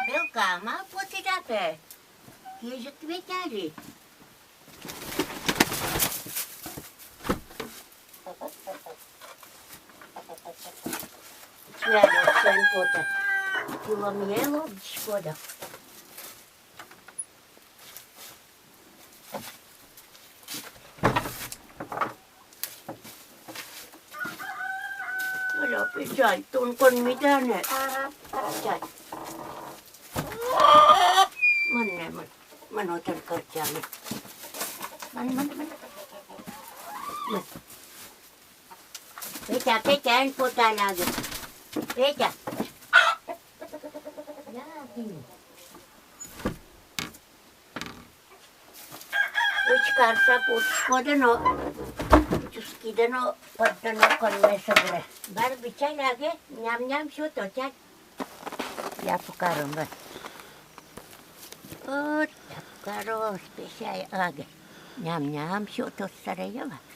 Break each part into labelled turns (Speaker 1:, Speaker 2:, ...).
Speaker 1: Белка, ма потирапе. Ежик ветяри. Сняли sen pote. Kyllä mielo škoda. Älä pisai, tunkon mitä ne. Pisai. Mä otan kartjaamme. Man. Petä, en pota lagi. Petä. Uçkarsa puçkodano, uçuskidano, paddano konmesabure. Bar biçay lagi, nyam şu toçak. Yapukarım ben. Yapukaro spesial agi. Nyam şu toçsaraya var.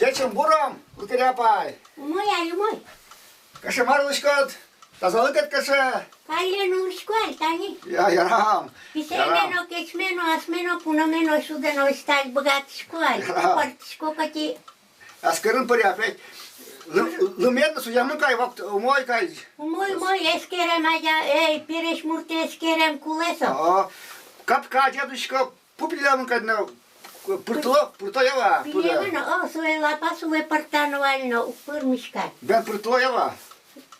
Speaker 2: Geçin buram, Ulkeri apay.
Speaker 1: Umay.
Speaker 2: Kaşı maruluşkat, tazalık et kaşı.
Speaker 1: Kalyan uskal tani.
Speaker 2: Ya yaram.
Speaker 1: Pisemeno, keçmeno, asmeno, punomeno, sudeno, staj bogat şkoal. Partişko kati.
Speaker 2: Askerin pari apay. Lumiyatna suyamnu kay vakt, umoy kay.
Speaker 1: Umoy, eskerem aja, pireş murte eskerem kuleso.
Speaker 2: Kap kajaduşka, pupilamın kadına. Purtoyava.
Speaker 1: Pilevano, suela pasue partanualno, upurmiška.
Speaker 2: Ben Purtoyava.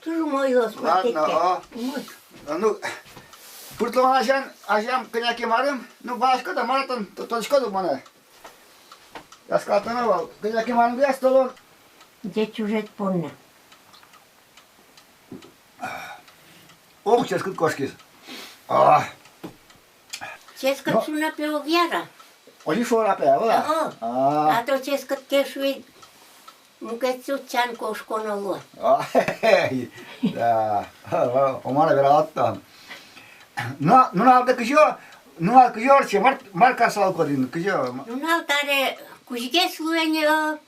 Speaker 1: Tu moj los
Speaker 2: Ладно, ну, Purtoyava ajan kanyaki marım, ну başka da maratan toçka bana. Yaskatına var. Kanyaki marım diye stolon.
Speaker 1: Geçuret ponna.
Speaker 2: Oh, çeskut koşkis.
Speaker 1: Českat suna peo viara.
Speaker 2: Oli suora päivä.
Speaker 1: A to českat kesui muketsut chan koskon luo.
Speaker 2: Hei. Omalla vielä ottaa. No alta kysyä. No alta kysyä, markka salkodin kysyä.
Speaker 1: No altare kuskes luenjo.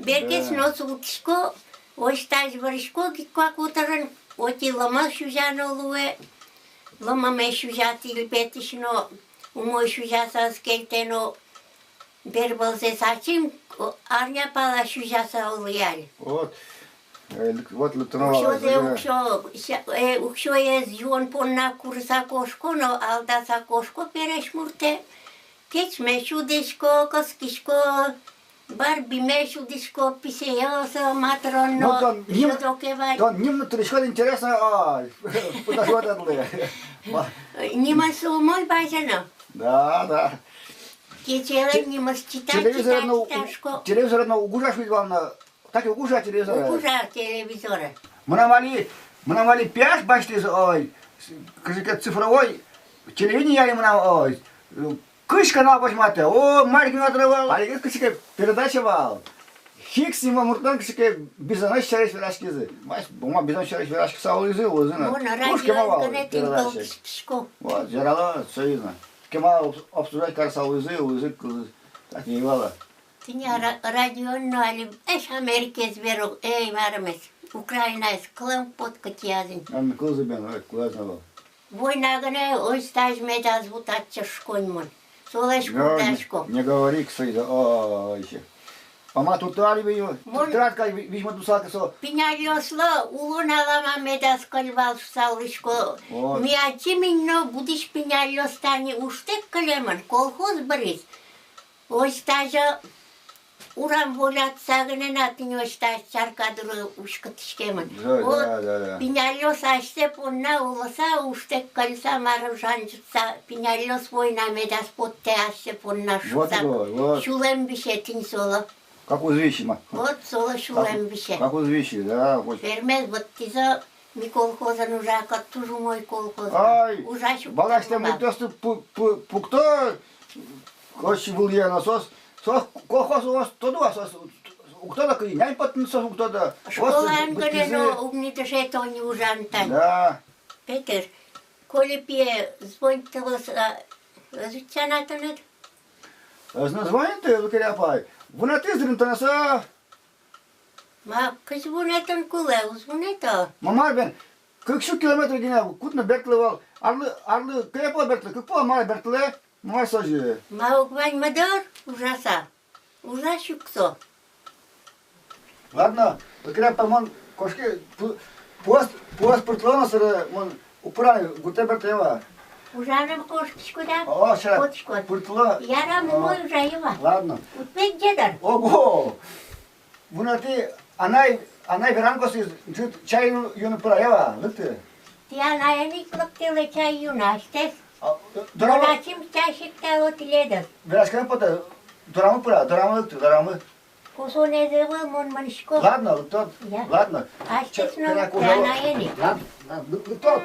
Speaker 1: Berkes no sultsko. Ostais varisko kikakutaran. Oti lama sujano lue. Lama me sujati petisno. Umoi sujasa skelteno. Berbalze saçım arnya pala sujasa oluyal.
Speaker 2: Вот лутнова.
Speaker 1: Ukşo ez yuon ponna kursa koşkono aldasa koşko pereşmurte. Keçme şudeşko koskişko. Барби шудишко писеёса матронно.
Speaker 2: Немного трещко интересно. Подошла тадлы.
Speaker 1: Нима сумой бажано.
Speaker 2: Да.
Speaker 1: Кечеле нима читать.
Speaker 2: Телевизор на угужаш ведь вам на. Так и угужа телевизор.
Speaker 1: Угужа телевизора.
Speaker 2: Мы навали 5 башли, ой, как цифровой телевидение я ой. Кыш канал посмотрел, о, маленький отрывал, а я кыш передача вал. Хикс има муртан кишке bizana şeref veraşkizi. Mas buma bizana şeref veraşki sağlıyızı uzuna.
Speaker 1: Вон радио гонетин голтишко.
Speaker 2: Вот, жарала союзно. Кема обсуждать кар сağlıyızı узы так не вала.
Speaker 1: Ты не радио, но али эш Америке зверу, эй, вармес. Украина с клем под котязин.
Speaker 2: Ан кузы бен, классно был.
Speaker 1: Война гане, ой, стаж меда звутатча шконьмон. Солешко дашко.
Speaker 2: Не говори, кстати, еще. Ama tutari beyo. Trat kay vişma tusak so.
Speaker 1: Pinaloslo ulunalama medas kalval salışko. Miachi minno budiş pinalostani uştek kaleman kolhoz bris. O staja uram volat sagnen atınyo staj çarkadırı uşkatışkeman. O pinalos açte ponna ulasa uştek kalsa marjanjitsa pinalos voyna medas potte açte ponna şusak. Şulem bir şeytin solo.
Speaker 2: Как узвищима.
Speaker 1: Вот соло шулем бише.
Speaker 2: Как узвищи, да.
Speaker 1: Фермер, вот ты за ми колхоза нужа, как тоже мой колхоз.
Speaker 2: Ай,
Speaker 1: ужашу.
Speaker 2: балаште мы просто пукто, хочешь был я насос, колхоз у вас todo вас, кто такой, нянь потенцал кто да.
Speaker 1: Школа ангелено, умните же это не ужантань.
Speaker 2: Да.
Speaker 1: Петер, коли пье, звонит того, звучана-то нет?
Speaker 2: Звонит, лукеряпай. Bună te zrântănă să...
Speaker 1: Ma, câți bunetăn culeu, zbuneta.
Speaker 2: Mamar ben, cât și kilometri din ea, cutnă bertlăval, arlă, că e pe bertlă, cât pe mare bertlă, mai să je.
Speaker 1: Ma, ocvani mă dor, ужаса. Ужашу кто.
Speaker 2: Ладно, лукеряпай, мон, кошки, пост пыртлана сыры, мон, упырай, гуте бертлева.
Speaker 1: Ужаным кошечку, да?
Speaker 2: О, сейчас,
Speaker 1: Коточку.
Speaker 2: пыртла.
Speaker 1: Я раму мой ужаева.
Speaker 2: Ладно.
Speaker 1: Утмек дедар.
Speaker 2: Ого! Bună te, Anai verancos çay yunu pıraya lütfü.
Speaker 1: Tiana eni kloptele çay yunaştes.
Speaker 2: Doramı,
Speaker 1: Donaçim çay şıkta otiledir.
Speaker 2: biraz kere pata, doramı pıra, doramı lütfü, doramı.
Speaker 1: Kusone zevă mon mănișco.
Speaker 2: Ладно, lütfü, ладно.
Speaker 1: Așteți nu, tiana eni.
Speaker 2: Ладно, lütfü.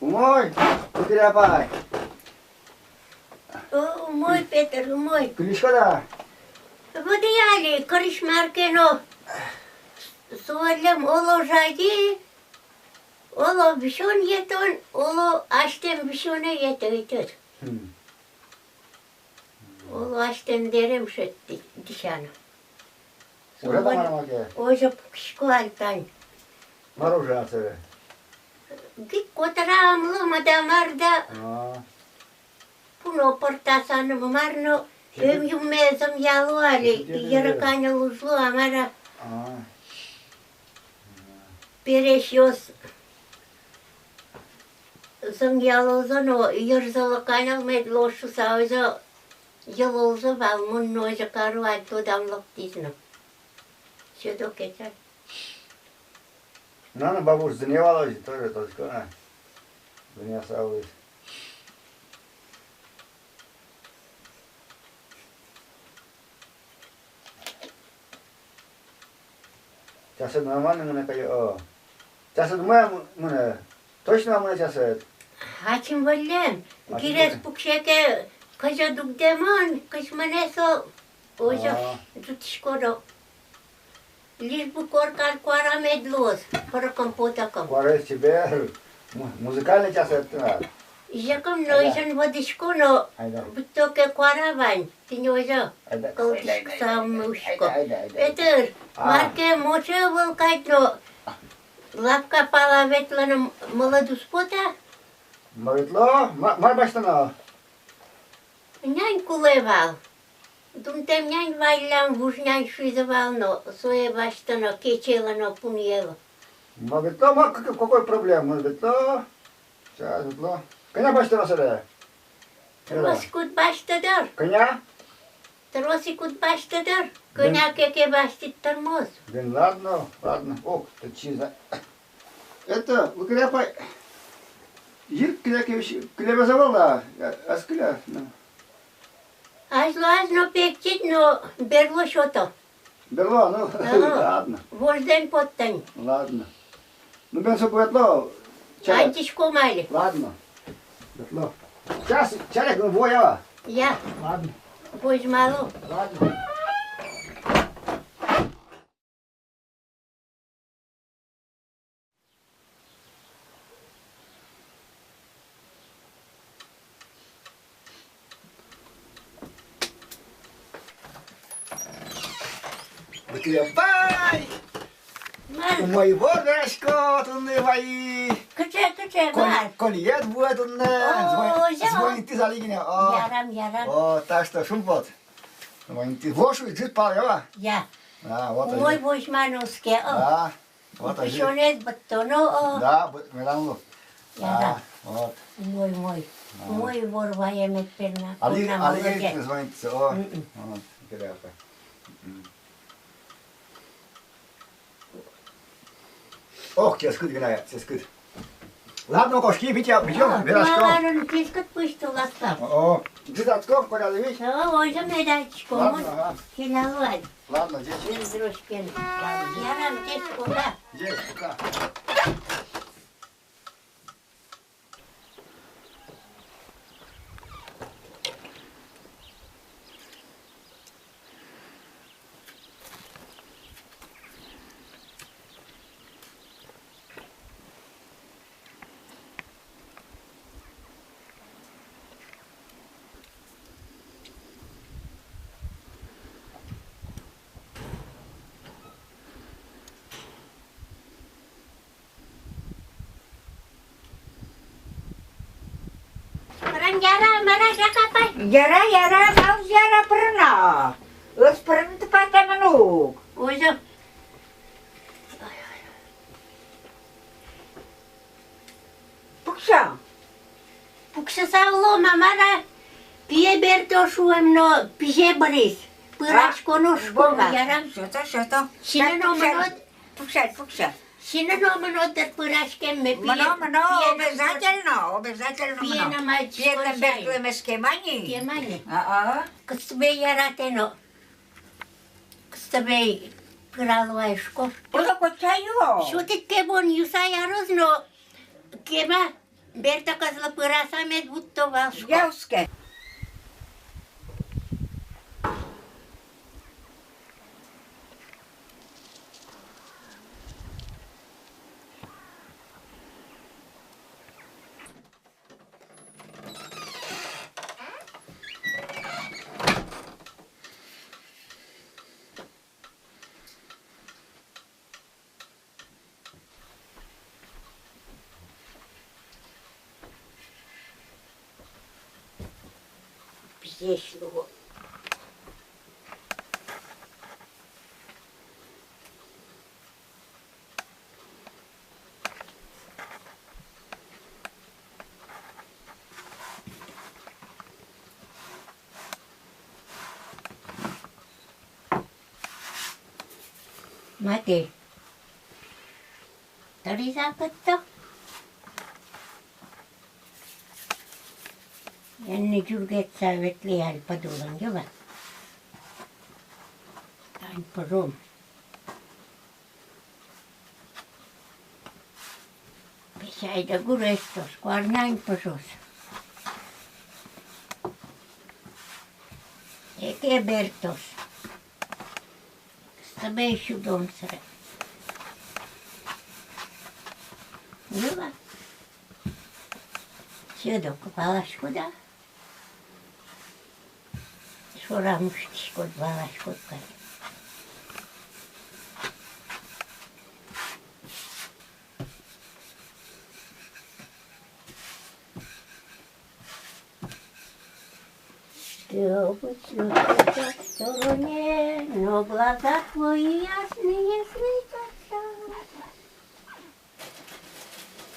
Speaker 2: Umoi, lukerapai.
Speaker 1: Umoi, Peter, umoi.
Speaker 2: Kilișca da.
Speaker 1: Vădiali, cărișmarkeno. Soalem olo jadi. Olo bişon yeton, olo aștem bişone yetöitöt. Olo aștem derem şetti dişana.
Speaker 2: Urada maramake.
Speaker 1: Oja pukişko altan.
Speaker 2: Maroja sere.
Speaker 1: Git kotara amlı madamarda. Puno portasanı marno. Hem yummezim yalu ali. Yarakanya luzlu amara. Pereşios. Zım yaluzano. Yırzılı kanal medloşu savza. Yaluzı valmun noja karu alto damlık dizno. Şudu keçer.
Speaker 2: Nana babuş zınevalo ji тоже toskona. Dünya sağlığı. Часът нормально мына кая о. Часът моя мына. Точно мына часът.
Speaker 1: Haçim vallem. Gires pukşeke kaja dugdeman kışmaneso. Oja tutişkoro. Лишь бы коркар квара медлос, пара компотаком.
Speaker 2: Квара тебе музыкальный час это.
Speaker 1: Жаком нойжен водишко, но бутоке квара вань, ты не ожа. Колтишко сам мушко. Петр, марке моче волкать, но лапка пала ветлана молоду спота.
Speaker 2: Молодло, мар баштана.
Speaker 1: Нянь кулевал. Думтем нянь вайлям вужнянь шизывал, но свое баштано кечелано пуньело.
Speaker 2: Молодло, какой проблема? Молодло, сейчас молодло. Коня баштана сюда.
Speaker 1: Маскут баштадар.
Speaker 2: Коня?
Speaker 1: Тросикут баштыдыр, көнякеке баштыттырмыз.
Speaker 2: Ладно, ладно. О, это чиза. Это, выкрепай. Жир кляпа завала, аскля.
Speaker 1: Азно пектит, но берло что-то.
Speaker 2: Берло, ну, ладно.
Speaker 1: Вожден поттань.
Speaker 2: Ладно. Ну, бен сопуэтло.
Speaker 1: Антишко мали.
Speaker 2: Ладно. Бетло. Сейчас, чарек, ну, воя.
Speaker 1: Я.
Speaker 2: Ладно.
Speaker 1: Пусть мало.
Speaker 2: Ладно. Выкрепай! Мой водочко, тунны мои!
Speaker 1: Кыче, бар.
Speaker 2: Кольет будет тунны! Звонит ты за лигине.
Speaker 1: Ярам.
Speaker 2: О, так что шумпот. Звонит ты. Вошу, жит пал,
Speaker 1: Я.
Speaker 2: Вот
Speaker 1: Мой пусть мануске.
Speaker 2: Да, вот один.
Speaker 1: Пишонет баттоно.
Speaker 2: Да, меданлу.
Speaker 1: Ярам.
Speaker 2: Вот.
Speaker 1: Мой. Мой ворвая метперна.
Speaker 2: Алиген звонит. О, вот, крепко. Ох, тебе скыд, Виная, тебе скыд. Ладно, кошки, бьем, вирашком.
Speaker 1: Ладно, пискат пусть ласкав.
Speaker 2: О, ты татков, коля, видишь?
Speaker 1: Ой, за медачку.
Speaker 2: Ладно,
Speaker 1: Хилалуай.
Speaker 2: ладно, здесь.
Speaker 1: Дружкин. Ярам, здесь куда?
Speaker 2: Здесь, пока.
Speaker 3: Jara, mau jara pernah. Us pernah tempatnya menuk.
Speaker 1: Ой, за.
Speaker 3: Puksa.
Speaker 1: Пукса савло, мамара. Пие бертошуем, но пиже брис. Пырашко ножкова, ярам.
Speaker 3: Что-то.
Speaker 1: Синономанот.
Speaker 3: Пукса.
Speaker 1: Синономанот от пырашкем мы пьем.
Speaker 3: Обязательно.
Speaker 1: Пьем на мать.
Speaker 3: Пьем берклем эскемани.
Speaker 1: Кемани.
Speaker 3: А.
Speaker 1: Кстбе яратено. Кстбе пыралуашко.
Speaker 3: Просто чаю.
Speaker 1: Шутит кебон юсая но кеба берта казла пыраса мед будто волшко.
Speaker 3: Явске.
Speaker 1: Здесь его. Мать, тори закатто. Enne julgetsäivet liian padulan jova. Tain porum. Pesäitä kurestos, kun näin posus. Eke bertos. Sta beishu domsare. Jova. Syödokko palaskuda. Suoramustishkot valaskot kai. Ты обычно в стороне, но глаза твои ясные светятся.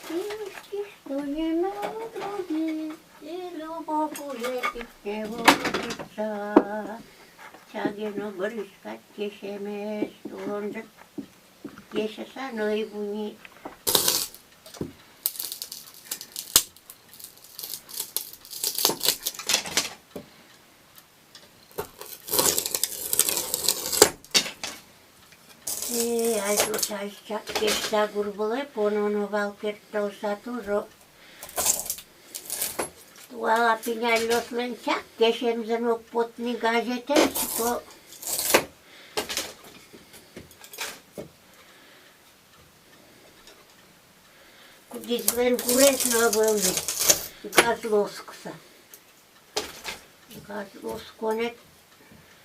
Speaker 1: Девушки, что не на груди, и любовь уже к тебе водится. Tsageno briskat kesemes, tulonset kesä sanoi kuni. Ei, aisu sais kestää kurvole ponono valkertoo saturo. Tuolla pinällos len tjakkesem sanoo potni gazetensko. Kudis len kuresno volni gazlosksa. Gazloskonet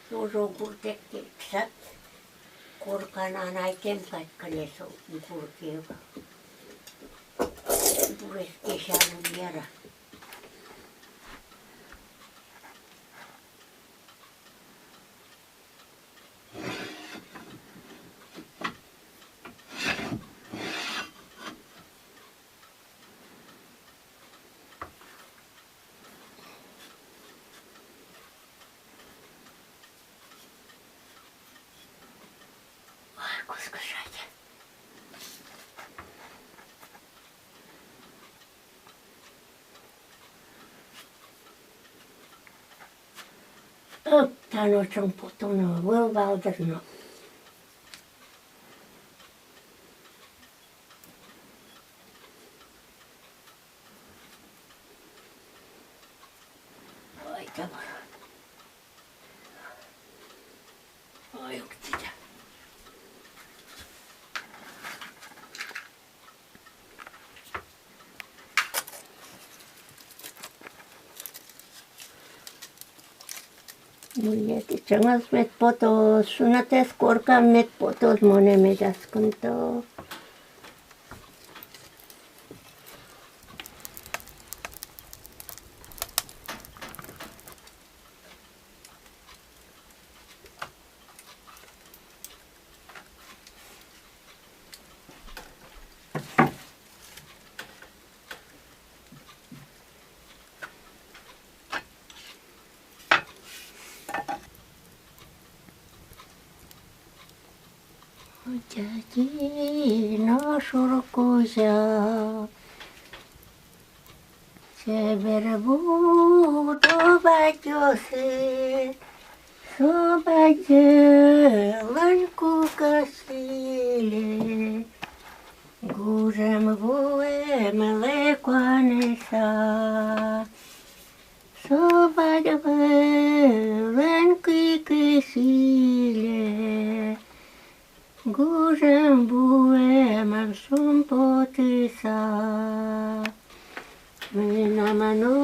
Speaker 1: tuoso kurtekkeksä. Korkan Anai tempaikkaleso kurkiuka. Pures kesän viera. Koska sait? Tano on potona, vuelvalderno. Ai tavara. Ai onko sitä? Muljetit sangas met potos, sunates korkan met potos mone medaskunto. Jadi no surkuja, seberbudo bajose, sobajelanku kasile, gurem bue melekwanesa, sobajelanku kasile. Gurem buem sumpotisa, minamano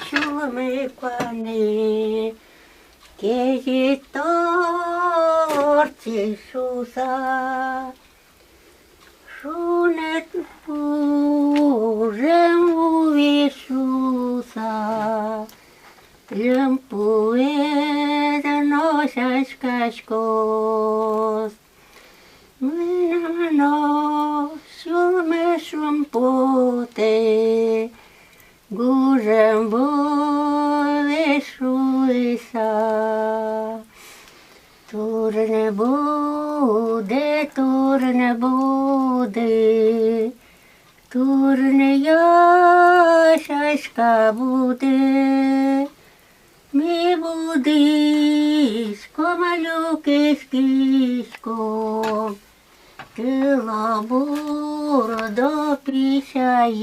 Speaker 1: chulmekwane, kejitorti susa, sunet burem uvisusa, lempueda nosas cascos. Minamano sulme sumpote, gurem bove suisa. Turne bude, turne yashaska bude. Mi budis komalukeskisco. Ты лабур до писаин.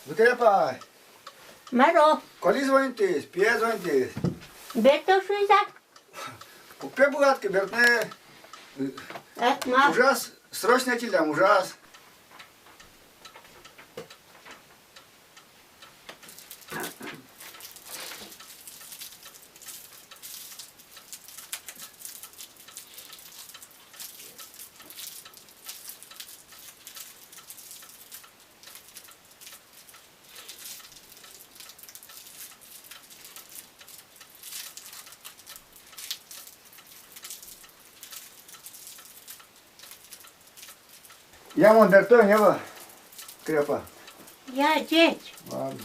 Speaker 2: Uitepa,
Speaker 1: Maro,
Speaker 2: коли звоните, пие звоните.
Speaker 1: бето шуйзак.
Speaker 2: Купе бугатки, бертне,
Speaker 1: Акма.
Speaker 2: ужас, срочно телям, ужас. Я вон дертой не было. Крепа.
Speaker 1: Я деть.
Speaker 2: Ладно.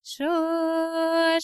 Speaker 4: Шо